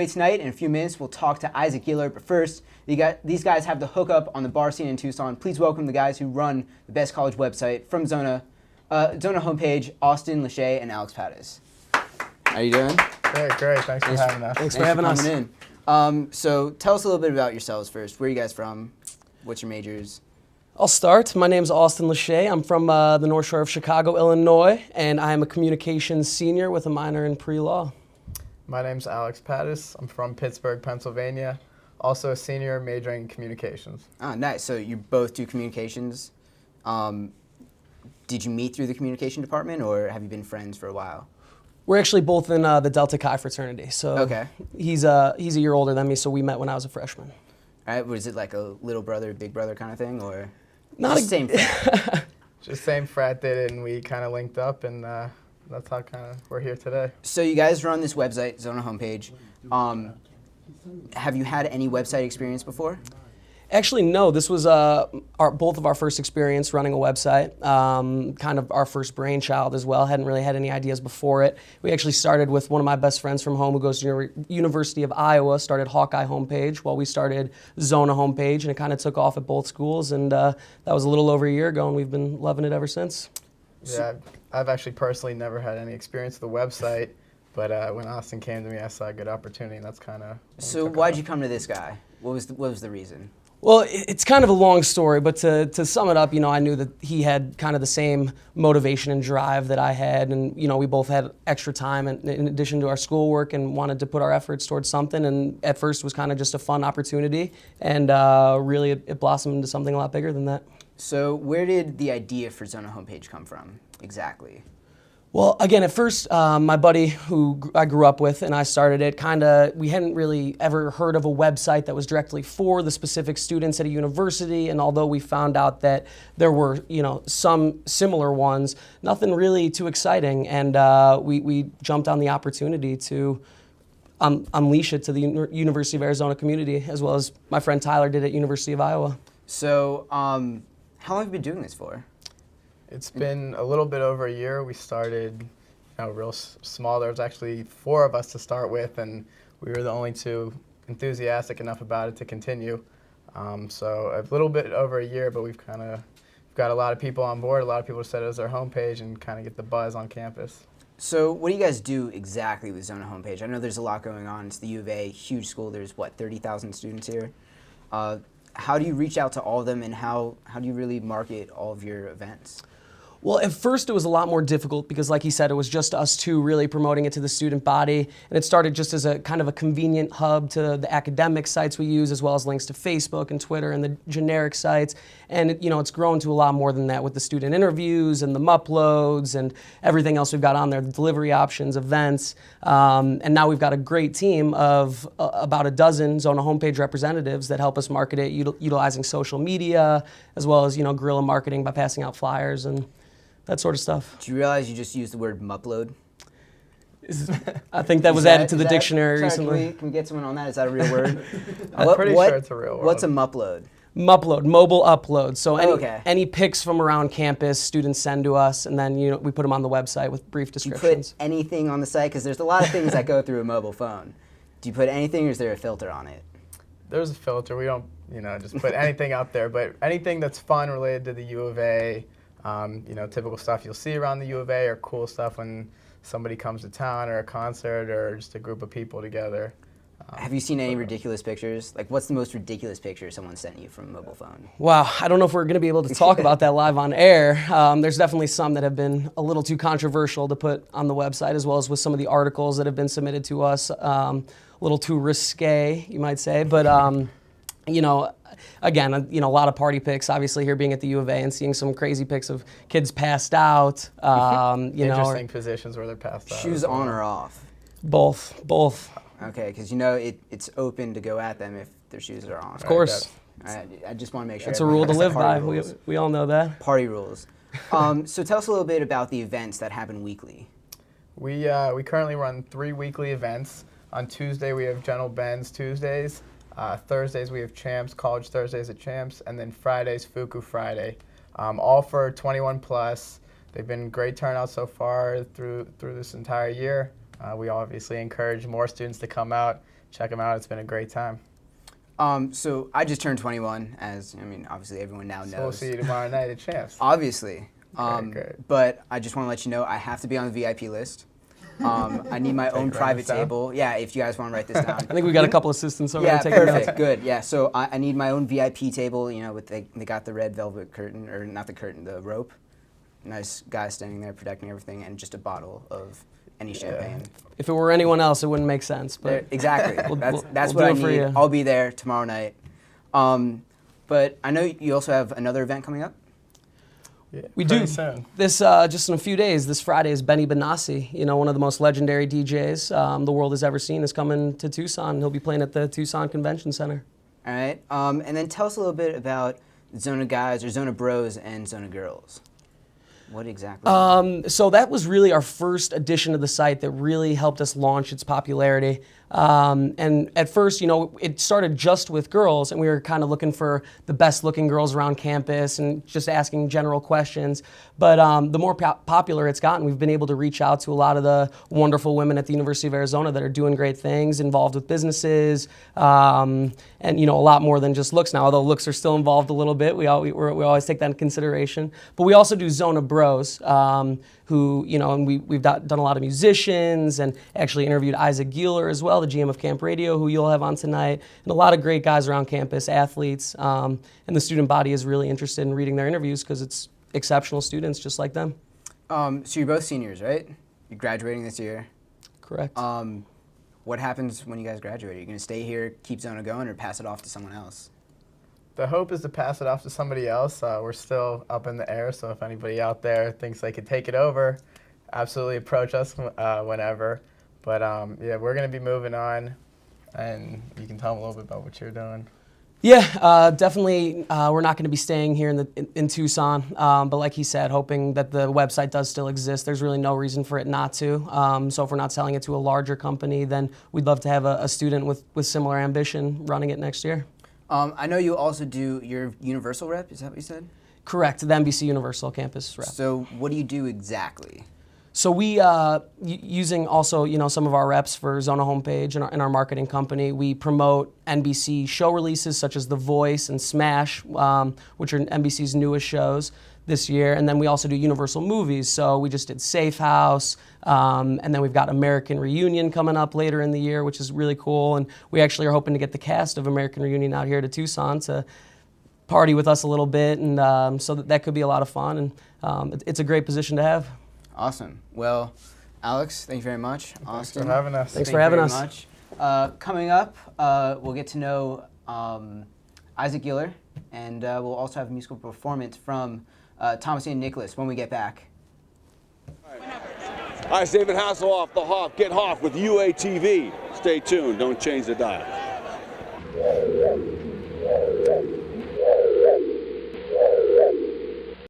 tonight. In a few minutes, we'll talk to Isaac Gillard. But first, these guys have the hookup on the bar scene in Tucson. Please welcome the guys who run the best college website from Zona homepage, Austin Lachey and Alex Pattis. How you doing? Great. Thanks for having us. Thanks for having us. In. So tell us a little bit about yourselves first. Where are you guys from? What's your majors? I'll start. My name's Austin Lachey. I'm from the North Shore of Chicago, Illinois, and I am a communications senior with a minor in pre-law. My name's Alex Pattis. I'm from Pittsburgh, Pennsylvania. Also a senior majoring in communications. Ah, nice. So you both do communications. Did you meet through the communication department, or have you been friends for a while? We're actually both in the Delta Chi fraternity. So okay. He's a year older than me, so we met when I was a freshman. All right. Was it like a little brother, big brother kind of thing, or not just same frat? Just same frat did it, and we kind of linked up, and that's how kind of we're here today. So you guys run this website, Zona homepage. Have you had any website experience before? Actually, no. This was both of our first experience running a website, kind of our first brainchild as well. Hadn't really had any ideas before it. We actually started with one of my best friends from home who goes to University of Iowa, started Hawkeye homepage while we started Zona homepage, and it kind of took off at both schools, and that was a little over a year ago, and we've been loving it ever since. Yeah, I've actually personally never had any experience with the website, but when Austin came to me, I saw a good opportunity, and that's kind of. So why'd you come to this guy? What was the reason? Well, it's kind of a long story, but to sum it up, I knew that he had kind of the same motivation and drive that I had, and we both had extra time in addition to our schoolwork and wanted to put our efforts towards something, and at first it was kind of just a fun opportunity, and really it blossomed into something a lot bigger than that. So where did the idea for Zona homepage come from exactly? Well, again, at first, my buddy who I grew up with and I started it, we hadn't really ever heard of a website that was directly for the specific students at a university, and although we found out that there were, some similar ones, nothing really too exciting, and we jumped on the opportunity to unleash it to the University of Arizona community, as well as my friend Tyler did at University of Iowa. So, how long have you been doing this for? It's been a little bit over a year. We started, real small. There was actually 4 of us to start with, and we were the only 2 enthusiastic enough about it to continue. So a little bit over a year, but we've got a lot of people on board. A lot of people set it as their homepage and kind of get the buzz on campus. So what do you guys do exactly with Zona homepage? I know there's a lot going on. It's the U of A, huge school. There's 30,000 students here. How do you reach out to all of them, and how do you really market all of your events? Well, at first it was a lot more difficult because, like he said, it was just us 2 really promoting it to the student body. And it started just as a kind of a convenient hub to the academic sites we use, as well as links to Facebook and Twitter and the generic sites. And it's grown to a lot more than that with the student interviews and the uploads and everything else we've got on there, the delivery options, events. And now we've got a great team of about a dozen Zona homepage representatives that help us market it, utilizing social media, as well as, guerrilla marketing by passing out flyers and that sort of stuff. Do you realize you just used the word mupload? I think that was added to the dictionary recently. Can we get someone on that? Is that a real word? I'm pretty sure it's a real word. What's a mupload? Mupload, mobile upload. So any okay. pics from around campus, students send to us, and then we put them on the website with brief descriptions. Do you put anything on the site? Because there's a lot of things that go through a mobile phone. Do you put anything, or is there a filter on it? There's a filter. We don't, just put anything up there, but anything that's fun related to the U of A. Typical stuff you'll see around the U of A, or cool stuff when somebody comes to town, or a concert, or just a group of people together. Have you seen any ridiculous pictures? Like, what's the most ridiculous picture someone sent you from a mobile phone? Wow, I don't know if we're going to be able to talk about that live on air. There's definitely some that have been a little too controversial to put on the website, as well as with some of the articles that have been submitted to us. A little too risque, you might say, but again, a lot of party pics, obviously, here being at the U of A and seeing some crazy pics of kids passed out. Interesting positions where they're passed out. Shoes on or off? Both. Okay, because it's open to go at them if their shoes are on. Of course. I just want to make sure. That's a rule to live by. Rules. We all know that. Party rules. So tell us a little bit about the events that happen weekly. We currently run 3 weekly events. On Tuesday, we have General Ben's Tuesdays. Thursdays we have Champs, College Thursdays at Champs, and then Fridays, Fuku Friday. All for 21 plus. They've been great turnout so far through this entire year. We obviously encourage more students to come out, check them out. It's been a great time. So I just turned 21, as I mean, obviously everyone now knows. So we'll see you tomorrow night at Champs. Obviously. Great. But I just want to let you know I have to be on the VIP list. I need my own write private this down? table. Yeah, if you guys want to write this down. I think we got a couple assistants over Yeah, there taking notes. perfect. Good. Yeah, so I need my own VIP table. You know, with they got the red velvet curtain, or not the curtain, the rope. Nice guy standing there protecting everything, and just a bottle of any champagne. If it were anyone else, it wouldn't make sense. But Exactly. That's we'll what do I it for need. you. I'll be there tomorrow night. But I know you also have another event coming up. Yeah, We pretty do. soon. This just in a few days. This Friday is Benny Benassi. You know, one of the most legendary DJs the world has ever seen is coming to Tucson. He'll be playing at the Tucson Convention Center. All right. And then tell us a little bit about Zona Guys or Zona Bros and Zona Girls. What exactly? So that was really our first addition to the site that really helped us launch its popularity. And at first, you know, it started just with girls, and we were kind of looking for the best looking girls around campus and just asking general questions. But the more popular it's gotten, we've been able to reach out to a lot of the wonderful women at the University of Arizona that are doing great things, involved with businesses, and, you know, a lot more than just looks now, although looks are still involved a little bit. We always take that into consideration. But we also do Zona Bros, who, you know, and we've done a lot of musicians and actually interviewed Isaac Gieler as well, the GM of Camp Radio, who you'll have on tonight, and a lot of great guys around campus, athletes, and the student body is really interested in reading their interviews because it's exceptional students just like them. So you're both seniors, right? You're graduating this year. Correct. What happens when you guys graduate? Are you going to stay here, keep Zona going, or pass it off to someone else? The hope is to pass it off to somebody else. We're still up in the air, so if anybody out there thinks they could take it over, absolutely approach us whenever. But yeah, we're going to be moving on, and you can tell them a little bit about what you're doing. Yeah, definitely. We're not going to be staying here in Tucson, but like he said, hoping that the website does still exist. There's really no reason for it not to. So if we're not selling it to a larger company, then we'd love to have a student with similar ambition running it next year. I know you also do your Universal rep. Is that what you said? Correct, the NBC Universal campus rep. So what do you do exactly? So we, using also, you know, some of our reps for Zona homepage and our marketing company, we promote NBC show releases such as The Voice and Smash, which are NBC's newest shows this year. And then we also do Universal movies. So we just did Safe House, and then we've got American Reunion coming up later in the year, which is really cool. And we actually are hoping to get the cast of American Reunion out here to Tucson to party with us a little bit. And so that could be a lot of fun. And it's a great position to have. Awesome. Well, Alex, thank you very much. Austin, Thanks for having us. Thanks thank for having you us. very much. Coming up, we'll get to know Isaac Gieler, and we'll also have a musical performance from Thomas and Nicholas when we get back. Hi, it's David Hasselhoff, the Hawk. Get Hawk with UATV. Stay tuned. Don't change the dial.